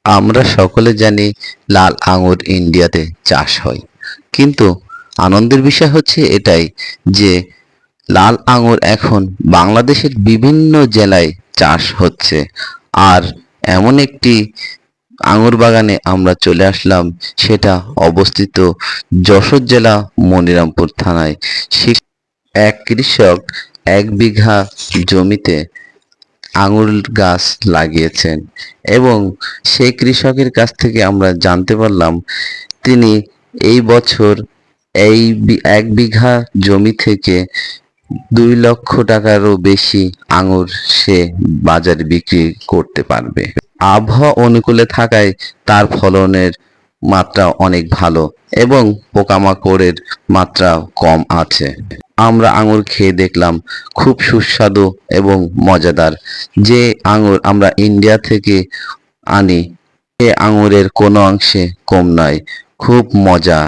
আমরা সকলে জানি লাল আঙুর ইন্ডিয়াতে চাষ হয়, কিন্তু আনন্দের বিষয় হচ্ছে এটাই যে লাল আঙুর এখন বাংলাদেশের বিভিন্ন জেলায় চাষ হচ্ছে। আর এমন একটি আঙুর বাগানে আমরা চলে আসলাম, সেটা অবস্থিত যশোর জেলা মনিরামপুর থানায়। এক কৃষক 1 বিঘা জমিতে আঙুর গাছ লাগিয়েছেন এবং সেই কৃষকের কাছ থেকে আমরা জানতে পারলাম তিনি এই বছর 1 বিঘা জমি থেকে 2 লক্ষ টাকারও বেশি আঙুর সে বাজারে বিক্রি করতে পারবে। আবহাওয়া অনুকূলে থাকায় তার ফলনের মাত্রা অনেক ভালো এবং পোকামাকড়ের মাত্রা কম আছে। আমরা আঙুর খেয়ে দেখলাম, খুব সুস্বাদু এবং মজাদার। যে আঙুর আমরা ইন্ডিয়া থেকে আনি সে আঙুরের কোনো অংশে কম নয়, খুব মজা।